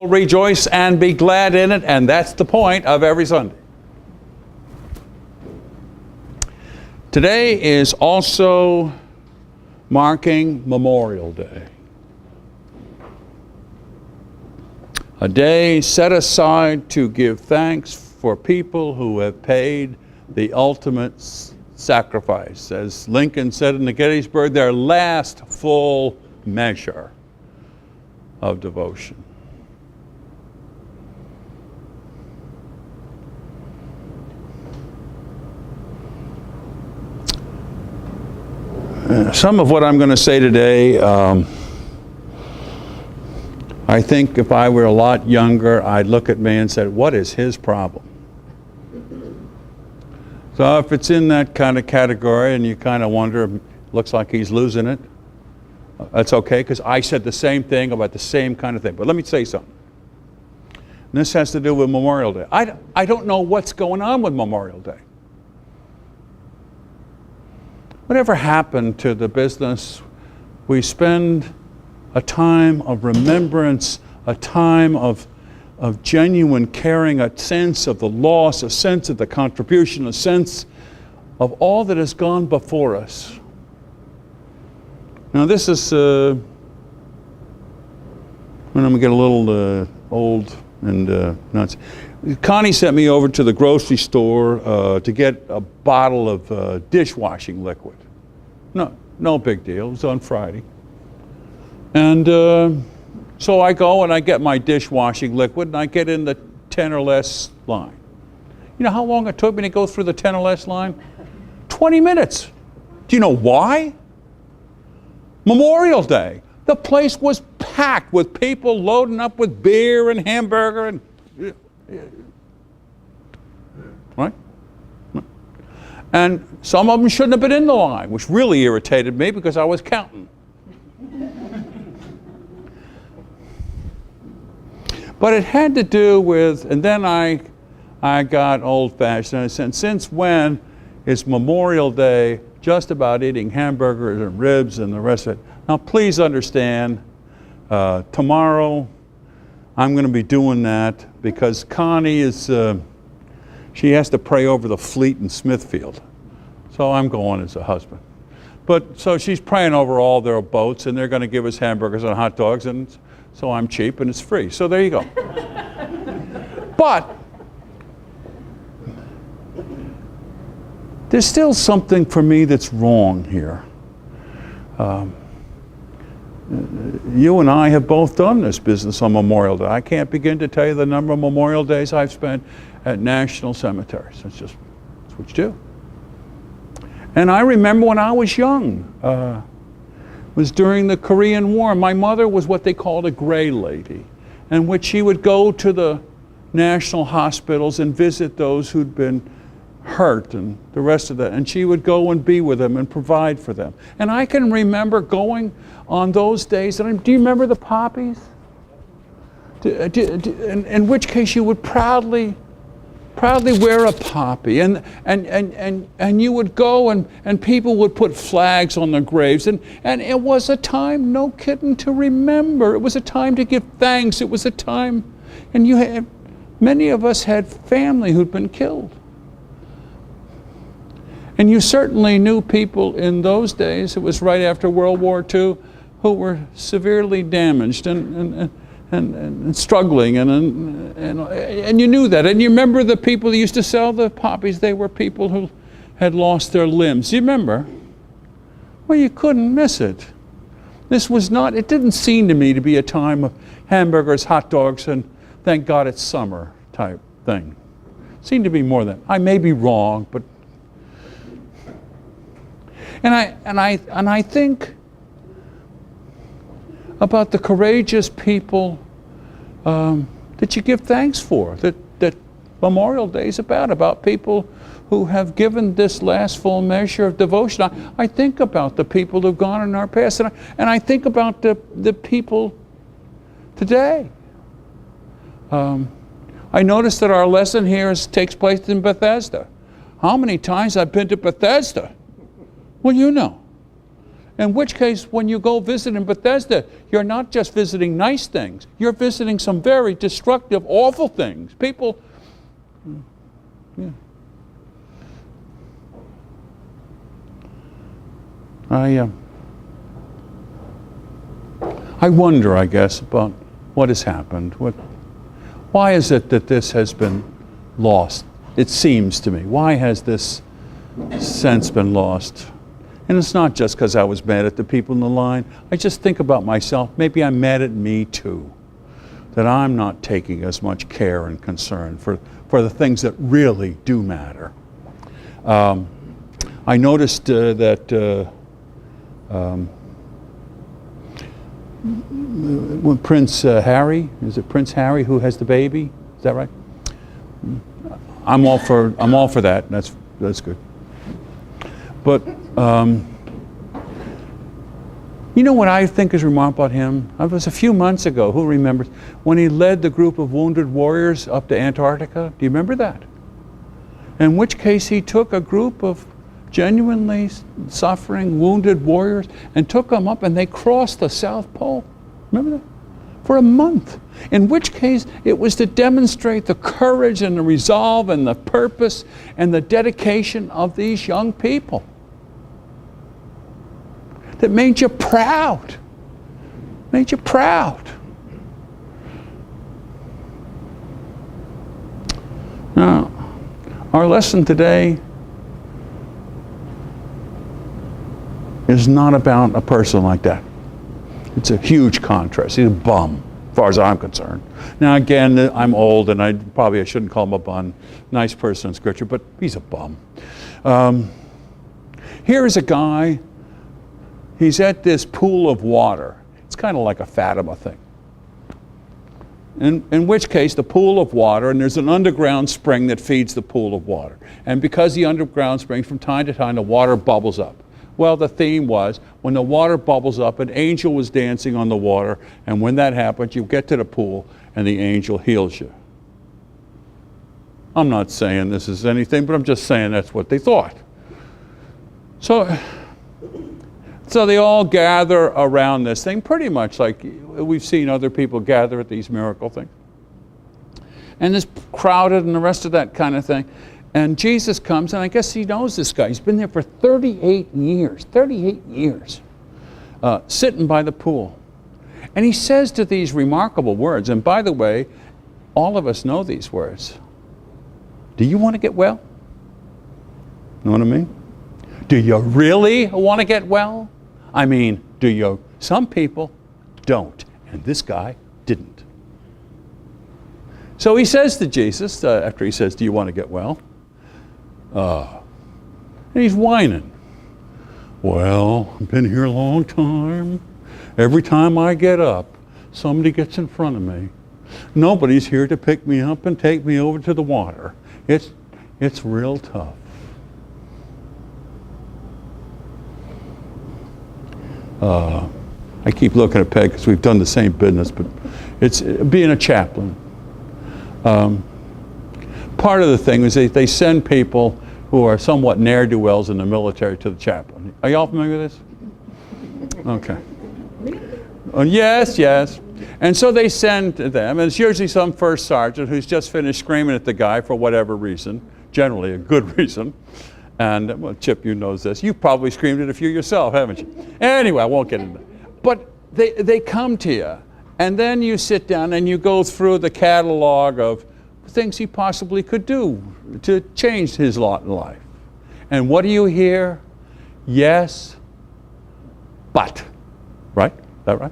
Rejoice and be glad in it, and that's the point of every Sunday. Today is also marking Memorial Day. A day set aside to give thanks for people who have paid the ultimate sacrifice. As Lincoln said in the Gettysburg, their last full measure of devotion. Some of what I'm going to say today, I think if I were a lot younger, I'd look at me and say, what is his problem? So if it's in that kind of category and you kind of wonder, looks like he's losing it, that's okay, because I said the same thing about the same kind of thing. But let me say something. And this has to do with Memorial Day. I don't know what's going on with Memorial Day. Whatever happened to the business? We spend a time of remembrance, a time of genuine caring, a sense of the loss, a sense of the contribution, a sense of all that has gone before us. Now this is, when I'm going to get a little old and nuts. Connie sent me over to the grocery store to get a bottle of dishwashing liquid. No big deal. It was on Friday. And so I go and I get my dishwashing liquid and I get in the 10 or less line. You know how long it took me to go through the 10 or less line? 20 minutes. Do you know why? Memorial Day. The place was packed with people loading up with beer and hamburger and right? And some of them shouldn't have been in the line, which really irritated me because I was counting. But it had to do with, and then I got old-fashioned. I said, since when is Memorial Day just about eating hamburgers and ribs and the rest of it? Now please understand, tomorrow I'm going to be doing that because Connie is, she has to pray over the fleet in Smithfield. So I'm going as a husband. But so she's praying over all their boats and they're going to give us hamburgers and hot dogs, and so I'm cheap and it's free. So there you go. But there's still something for me that's wrong here. You and I have both done this business on Memorial Day. I can't begin to tell you the number of Memorial Days I've spent at national cemeteries. That's what you do. And I remember when I was young, it was during the Korean War. My mother was what they called a gray lady, in which she would go to the national hospitals and visit those who'd been hurt and the rest of that. And she would go and be with them and provide for them. And I can remember going on those days. And do you remember the poppies? In which case you would proudly wear a poppy, and you would go and people would put flags on their graves, and it was a time, no kidding, to remember. It was a time to give thanks. It was a time, and many of us had family who'd been killed. And you certainly knew people in those days, it was right after World War II, who were severely damaged and struggling, and you knew that. And you remember the people who used to sell the poppies, they were people who had lost their limbs. You remember? Well, you couldn't miss it. This was not, it didn't seem to me to be a time of hamburgers, hot dogs, and thank God it's summer type thing. It seemed to be more than, I may be wrong, but and I think about the courageous people that you give thanks for, that Memorial Day is about people who have given this last full measure of devotion. I think about the people who've gone in our past, and I think about the people today. I noticed that our lesson here takes place in Bethesda. How many times I've been to Bethesda? Well, you know. In which case, when you go visit in Bethesda, you're not just visiting nice things. You're visiting some very destructive, awful things. People, yeah. I wonder, I guess, about what has happened. Why is it that this has been lost? It seems to me. Why has this sense been lost? And it's not just because I was mad at the people in the line. I just think about myself. Maybe I'm mad at me too, that I'm not taking as much care and concern for the things that really do matter. I noticed that when Prince Harry, is it Prince Harry who has the baby? Is that right? I'm all for that. That's good. But you know what I think is remarkable about him? It was a few months ago, who remembers, when he led the group of wounded warriors up to Antarctica. Do you remember that? In which case he took a group of genuinely suffering, wounded warriors and took them up and they crossed the South Pole. Remember that? For a month. In which case it was to demonstrate the courage and the resolve and the purpose and the dedication of these young people. That made you proud. Made you proud. Now, our lesson today is not about a person like that. It's a huge contrast. He's a bum, as far as I'm concerned. Now again, I'm old and I shouldn't call him a bum. Nice person in Scripture, but he's a bum. Here is a guy, he's at this pool of water. It's kind of like a Fatima thing. In which case, the pool of water, and there's an underground spring that feeds the pool of water. And because the underground spring, from time to time, the water bubbles up. Well, the theme was, when the water bubbles up, an angel was dancing on the water, and when that happens, you get to the pool, and the angel heals you. I'm not saying this is anything, but I'm just saying that's what they thought. So they all gather around this thing, pretty much like we've seen other people gather at these miracle things. And it's crowded and the rest of that kind of thing. And Jesus comes, and I guess he knows this guy. He's been there for 38 years, sitting by the pool. And he says to these remarkable words, and by the way, all of us know these words. Do you want to get well? Know what I mean? Do you really want to get well? I mean, do you? Some people don't, and this guy didn't. So he says to Jesus, after he says, do you want to get well? And he's whining. Well, I've been here a long time. Every time I get up, somebody gets in front of me. Nobody's here to pick me up and take me over to the water. It's real tough. I keep looking at Peg because we've done the same business, but it's being a chaplain. Part of the thing is they send people who are somewhat ne'er-do-wells in the military to the chaplain. Are y'all familiar with this? Okay. Yes. And so they send them, and it's usually some first sergeant who's just finished screaming at the guy for whatever reason, generally a good reason. And, well, Chip, you know this. You've probably screamed at a few yourself, haven't you? Anyway, I won't get into that. But they come to you, and then you sit down and you go through the catalog of things he possibly could do to change his lot in life. And what do you hear? Yes, but. Right? Is that right?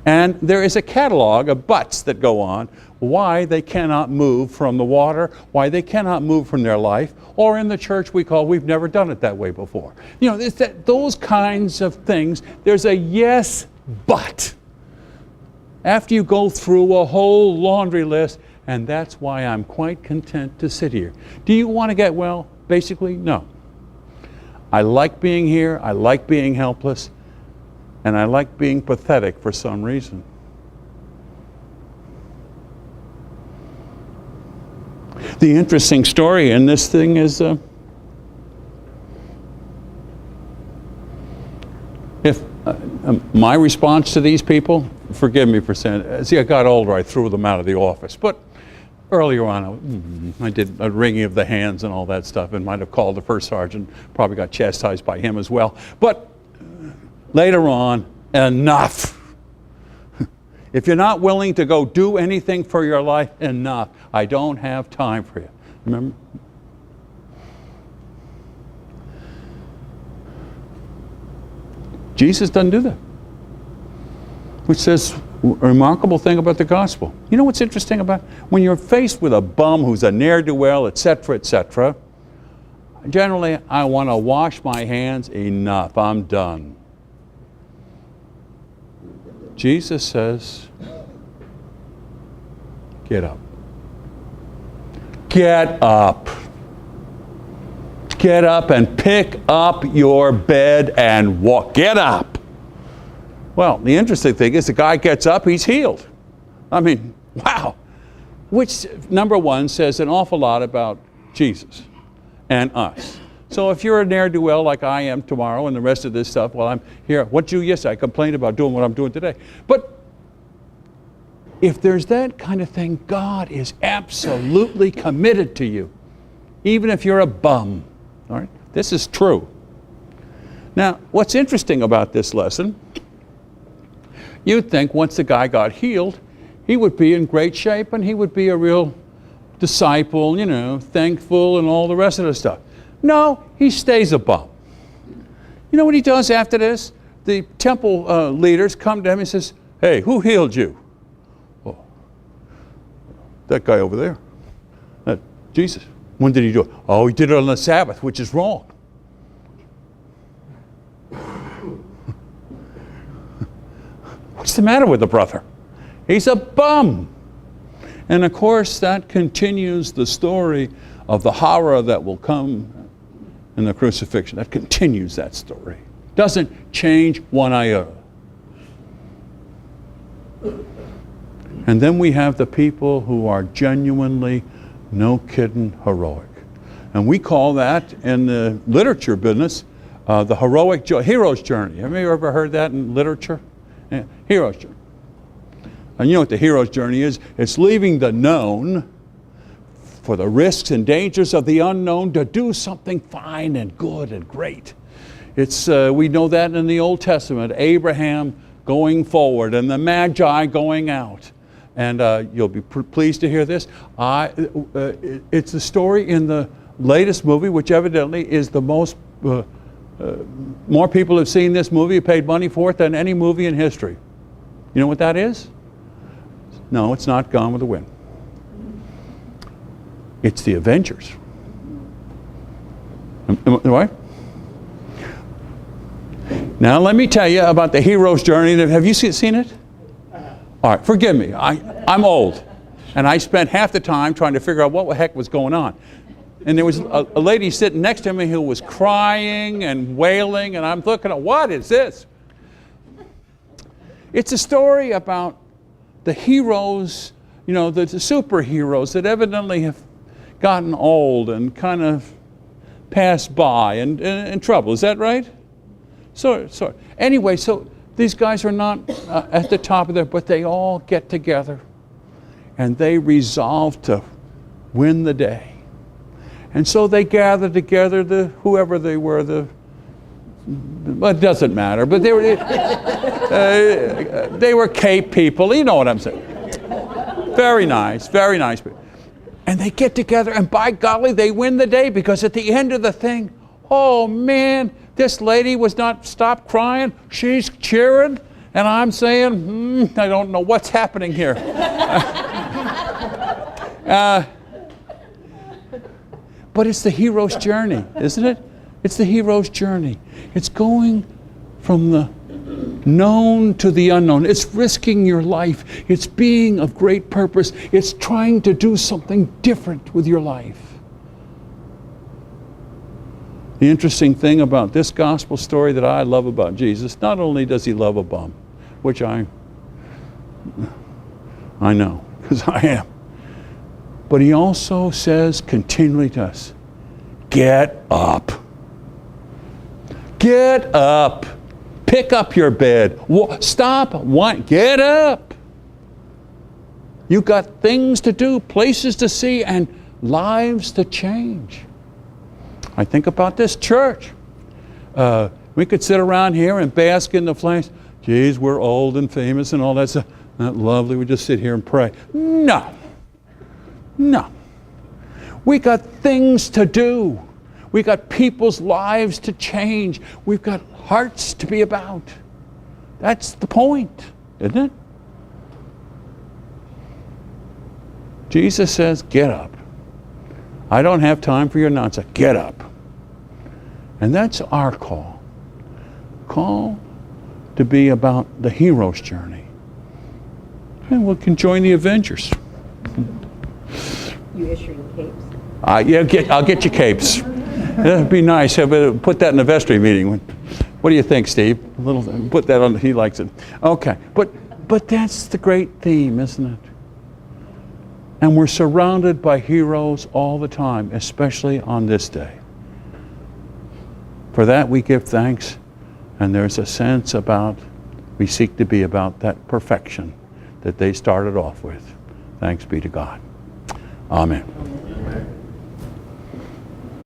And there is a catalog of buts that go on, why they cannot move from the water, why they cannot move from their life, or in the church we call, we've never done it that way before. You know, it's those kinds of things. There's a yes, but. After you go through a whole laundry list, and that's why I'm quite content to sit here. Do you want to get well? Basically, no. I like being here, I like being helpless, and I like being pathetic for some reason. The interesting story in this thing is, if My response to these people, forgive me for saying, as I got older, I threw them out of the office. But earlier on, I did a wringing of the hands and all that stuff, and might have called the first sergeant, probably got chastised by him as well. But later on, enough. If you're not willing to go do anything for your life, enough. I don't have time for you. Remember? Jesus doesn't do that. Which says a remarkable thing about the gospel. You know what's interesting about it? When you're faced with a bum who's a ne'er-do-well, etc., generally, I want to wash my hands. Enough. I'm done. Jesus says, get up. Get up. Get up and pick up your bed and walk. Get up. Well, the interesting thing is the guy gets up, he's healed. I mean, wow. Which, number one, says an awful lot about Jesus and us. So if you're a ne'er-do-well like I am tomorrow and the rest of this stuff, well, I'm here. What you yesterday? I complained about doing what I'm doing today. But if there's that kind of thing, God is absolutely committed to you, even if you're a bum. All right? This is true. Now, what's interesting about this lesson, you'd think once the guy got healed, he would be in great shape and he would be a real disciple, you know, thankful and all the rest of the stuff. No, he stays a bum. You know what he does after this? The temple leaders come to him and says, hey, who healed you? Oh, that guy over there. Jesus. When did he do it? Oh, he did it on the Sabbath, which is wrong. What's the matter with the brother? He's a bum. And of course, that continues the story of the horror that will come in the crucifixion. That continues that story. Doesn't change one iota. And then we have the people who are genuinely, no kidding, heroic. And we call that in the literature business the hero's journey. Have you ever heard that in literature? Yeah, hero's journey. And you know what the hero's journey is? It's leaving the known for the risks and dangers of the unknown to do something fine and good and great. It's we know that in the Old Testament, Abraham going forward and the Magi going out. And you'll be pleased to hear this. It's the story in the latest movie, which evidently is the most, more people have seen this movie, paid money for it than any movie in history. You know what that is? No, it's not Gone with the Wind. It's the Avengers. Am I right? Now let me tell you about the hero's journey. Have you seen it? All right, forgive me. I'm old. And I spent half the time trying to figure out what the heck was going on. And there was a lady sitting next to me who was crying and wailing, and I'm looking at, what is this? It's a story about the heroes, you know, the superheroes that evidently have gotten old and kind of passed by and in trouble. Is that right? So anyway, so these guys are not at the top of their, but they all get together and they resolve to win the day. And so they gather together, whoever they were, but it doesn't matter. But they were Cape people. You know what I'm saying? Very nice people. And they get together, and by golly, they win the day, because at the end of the thing, oh man, this lady was not stopped crying. She's cheering, and I'm saying, I don't know what's happening here. But it's the hero's journey, isn't it? It's the hero's journey. It's going from the known to the unknown. It's risking your life. It's being of great purpose. It's trying to do something different with your life. The interesting thing about this gospel story that I love about Jesus, not only does he love a bum, which I know, because I am, but he also says continually to us, get up. Get up. Pick up your bed. Stop. Get up. You've got things to do, places to see, and lives to change. I think about this church. We could sit around here and bask in the flames. Geez, we're old and famous and all that stuff. Not lovely, we just sit here and pray. No. We got things to do. We got people's lives to change. We've got hearts to be about. That's the point, isn't it? Jesus says, get up. I don't have time for your nonsense. Get up. And that's our call. Call to be about the hero's journey. And we can join the Avengers. You issuing capes? Yeah, I'll get you capes. It'd be nice. Put that in the vestry meeting. What do you think, Steve? Put that on. He likes it. Okay, but that's the great theme, isn't it? And we're surrounded by heroes all the time, especially on this day. For that we give thanks, and there's a sense about, we seek to be about that perfection that they started off with. Thanks be to God. Amen.